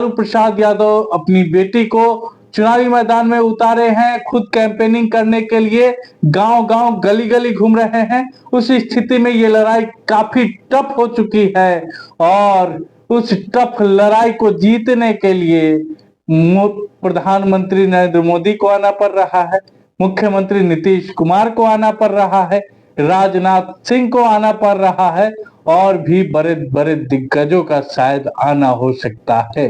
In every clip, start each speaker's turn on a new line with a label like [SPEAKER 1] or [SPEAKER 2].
[SPEAKER 1] लालू प्रसाद यादव अपनी बेटी को चुनावी मैदान में उतारे हैं। खुद कैंपेनिंग करने के लिए गांव गांव गली गली घूम रहे हैं। उस स्थिति में ये लड़ाई काफी टफ हो चुकी है और उस टफ लड़ाई को जीतने के लिए प्रधानमंत्री नरेंद्र मोदी को आना पड़ रहा है, मुख्यमंत्री नीतीश कुमार को आना पड़ रहा है, राजनाथ सिंह को आना पड़ रहा है और भी बड़े बड़े दिग्गजों का शायद आना हो सकता है।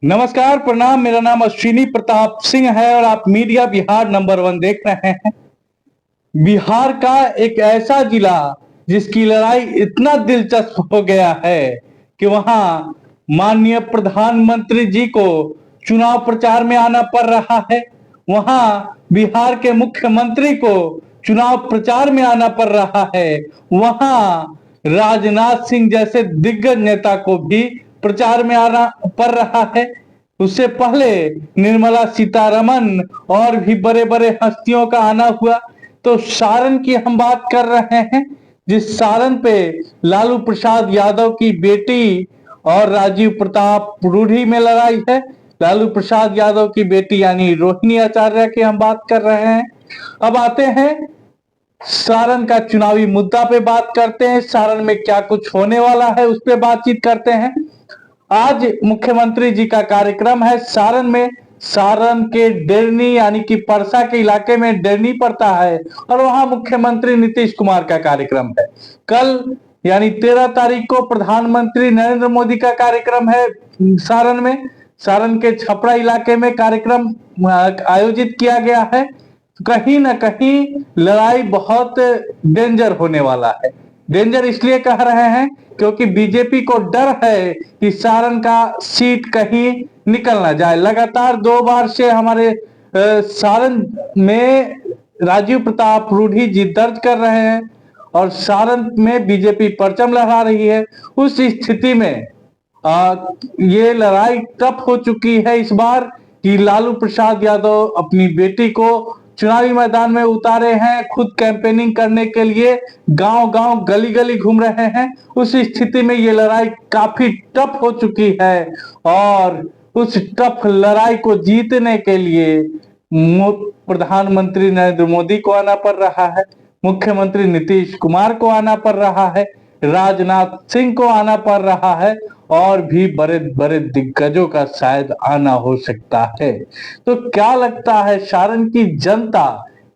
[SPEAKER 1] नमस्कार, प्रणाम। मेरा नाम अश्विनी प्रताप सिंह है और आप मीडिया बिहार नंबर 1 देख रहे हैं। बिहार का एक ऐसा जिला जिसकी लड़ाई इतना दिलचस्प हो गया है कि वहां माननीय प्रधानमंत्री जी को चुनाव प्रचार में आना पड़ रहा है, वहां बिहार के मुख्यमंत्री को चुनाव प्रचार में आना पड़ रहा है, वहां राजनाथ सिंह जैसे दिग्गज नेता को भी प्रचार में आना पड़ रहा है। उससे पहले निर्मला सीतारमन और भी बड़े बड़े हस्तियों का आना हुआ। तो सारण की हम बात कर रहे हैं, जिस सारण पे लालू प्रसाद यादव की बेटी और राजीव प्रताप रूढ़ी में लड़ाई है। लालू प्रसाद यादव की बेटी यानी रोहिणी आचार्य की हम बात कर रहे हैं। अब आते हैं सारण का चुनावी मुद्दा पे बात करते हैं। सारण में क्या कुछ होने वाला है उस पर बातचीत करते हैं। आज मुख्यमंत्री जी का कार्यक्रम है सारण में। सारण के डेरनी यानी कि परसा के इलाके में डेरनी पड़ता है और वहां मुख्यमंत्री नीतीश कुमार का कार्यक्रम है। कल यानी 13 तारीख को प्रधानमंत्री नरेंद्र मोदी का कार्यक्रम है सारण में। सारण के छपरा इलाके में कार्यक्रम आयोजित किया गया है। कहीं ना कहीं लड़ाई बहुत डेंजर होने वाला है। डेंजर इसलिए कह रहे हैं क्योंकि बीजेपी को डर है कि सारण का सीट कहीं निकल ना जाए। लगातार 2 बार से हमारे सारण में राजीव प्रताप रूढ़ी जीत दर्ज कर रहे हैं और सारण में बीजेपी परचम लहरा रही है। उस स्थिति में ये लड़ाई टफ हो चुकी है इस बार कि लालू प्रसाद यादव अपनी बेटी को चुनावी मैदान में उतारे हैं। खुद कैंपेनिंग करने के लिए गांव गांव गली गली घूम रहे हैं। उस स्थिति में ये लड़ाई काफी टफ हो चुकी है और उस टफ लड़ाई को जीतने के लिए प्रधानमंत्री नरेंद्र मोदी को आना पड़ रहा है, मुख्यमंत्री नीतीश कुमार को आना पड़ रहा है, राजनाथ सिंह को आना पड़ रहा है और भी बड़े बड़े दिग्गजों का शायद आना हो सकता है। तो क्या लगता है सारण की जनता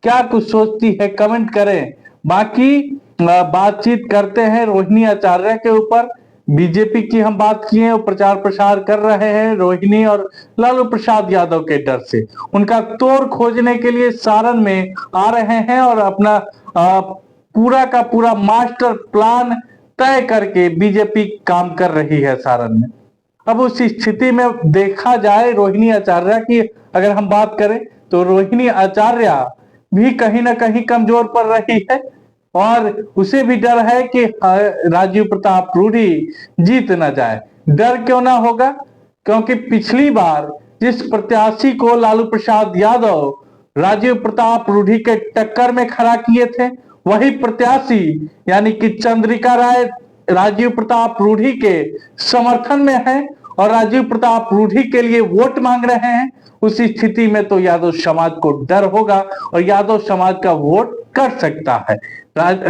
[SPEAKER 1] क्या कुछ सोचती है, कमेंट करें। बाकी बातचीत करते हैं रोहिणी आचार्य के ऊपर। बीजेपी की हम बात किए, वो प्रचार प्रसार कर रहे हैं रोहिणी और लालू प्रसाद यादव के डर से। उनका तोड़ खोजने के लिए सारण में आ रहे हैं और अपना पूरा का पूरा मास्टर प्लान तय करके बीजेपी काम कर रही है सारण में। अब उस स्थिति में देखा जाए रोहिणी आचार्य की अगर हम बात करें तो रोहिणी आचार्य भी कहीं ना कहीं कमजोर पड़ रही है और उसे भी डर है कि राजीव प्रताप रूढ़ी जीत ना जाए। डर क्यों ना होगा, क्योंकि पिछली बार जिस प्रत्याशी को लालू प्रसाद यादव राजीव प्रताप रूढ़ी के टक्कर में खड़ा किए थे, वही प्रत्याशी यानी कि चंद्रिका राय राजीव प्रताप रूढ़ी के समर्थन में है और राजीव प्रताप रूढ़ी के लिए वोट मांग रहे हैं। उस स्थिति में तो यादव समाज को डर होगा और यादव समाज का वोट कट सकता है,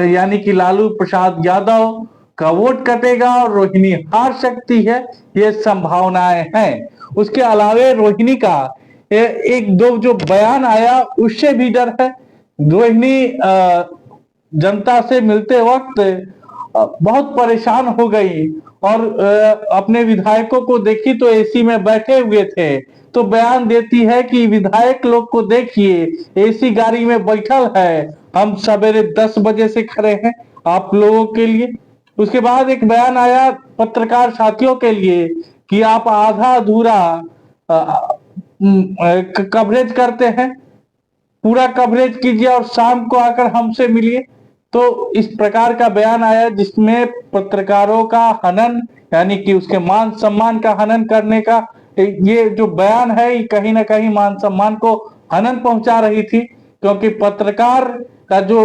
[SPEAKER 1] यानी कि लालू प्रसाद यादव का वोट कटेगा और रोहिणी हार सकती है, ये संभावनाएं हैं। उसके अलावे रोहिणी का एक दो जो बयान आया उससे भी डर है। रोहिणी जनता से मिलते वक्त बहुत परेशान हो गई और अपने विधायकों को देखी तो एसी में बैठे हुए थे, तो बयान देती है कि विधायक लोग को देखिए एसी गाड़ी में बैठल है, हम सवेरे 10 बजे से खड़े हैं आप लोगों के लिए। उसके बाद एक बयान आया पत्रकार साथियों के लिए कि आप आधा अधूरा कवरेज करते हैं, पूरा कवरेज कीजिए और शाम को आकर हमसे मिलिए। तो इस प्रकार का बयान आया जिसमें पत्रकारों का हनन यानी कि उसके मान सम्मान का हनन करने का ये जो बयान है ये कहीं ना कहीं मान सम्मान को हनन पहुंचा रही थी, क्योंकि पत्रकार का जो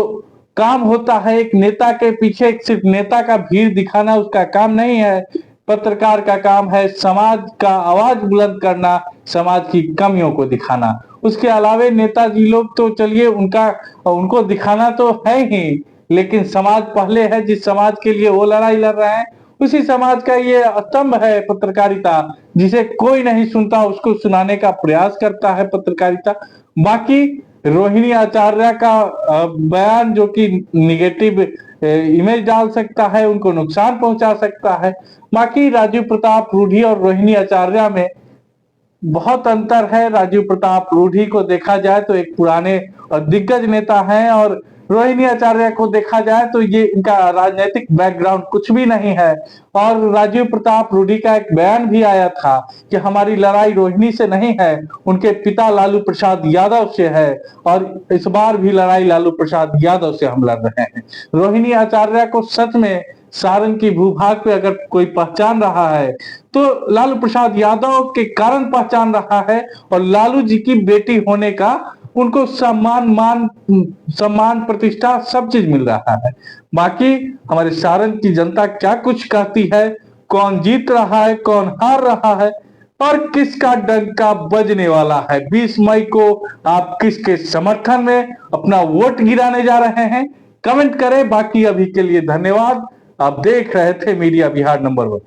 [SPEAKER 1] काम होता है एक नेता के पीछे सिर्फ नेता का भीड़ दिखाना उसका काम नहीं है। पत्रकार का काम है समाज का आवाज बुलंद करना, समाज की कमियों को दिखाना। उसके अलावे नेताजी लोग तो चलिए उनको दिखाना तो है ही, लेकिन समाज पहले है। जिस समाज के लिए वो लड़ाई लड़ रहे हैं उसी समाज का ये स्तंभ है पत्रकारिता। जिसे कोई नहीं सुनता उसको सुनाने का प्रयास करता है पत्रकारिता। बाकी रोहिणी आचार्य का बयान जो कि निगेटिव इमेज डाल सकता है, उनको नुकसान पहुंचा सकता है। बाकी राजीव प्रताप रूढ़ी और रोहिणी आचार्य में बहुत अंतर है। राजीव प्रताप रूढ़ी को देखा जाए तो एक पुराने और दिग्गज नेता हैं, और रोहिणी आचार्य को देखा जाए तो ये इनका राजनीतिक बैकग्राउंड कुछ भी नहीं है। और राजीव प्रताप रूढ़ी का एक बयान भी आया था कि हमारी लड़ाई रोहिणी से नहीं है, उनके पिता लालू प्रसाद यादव से है, और इस बार भी लड़ाई लालू प्रसाद यादव से हम लड़ रहे हैं। रोहिणी आचार्य को सच में सारण की भूभाग पे अगर कोई पहचान रहा है तो लालू प्रसाद यादव के कारण पहचान रहा है, और लालू जी की बेटी होने का उनको सम्मान प्रतिष्ठा सब चीज मिल रहा है। बाकी हमारे सारण की जनता क्या कुछ कहती है, कौन जीत रहा है कौन हार रहा है और किसका डंका बजने वाला है, 20 मई को आप किसके समर्थन में अपना वोट गिराने जा रहे हैं, कमेंट करें। बाकी अभी के लिए धन्यवाद। आप देख रहे थे मीडिया बिहार नंबर 1।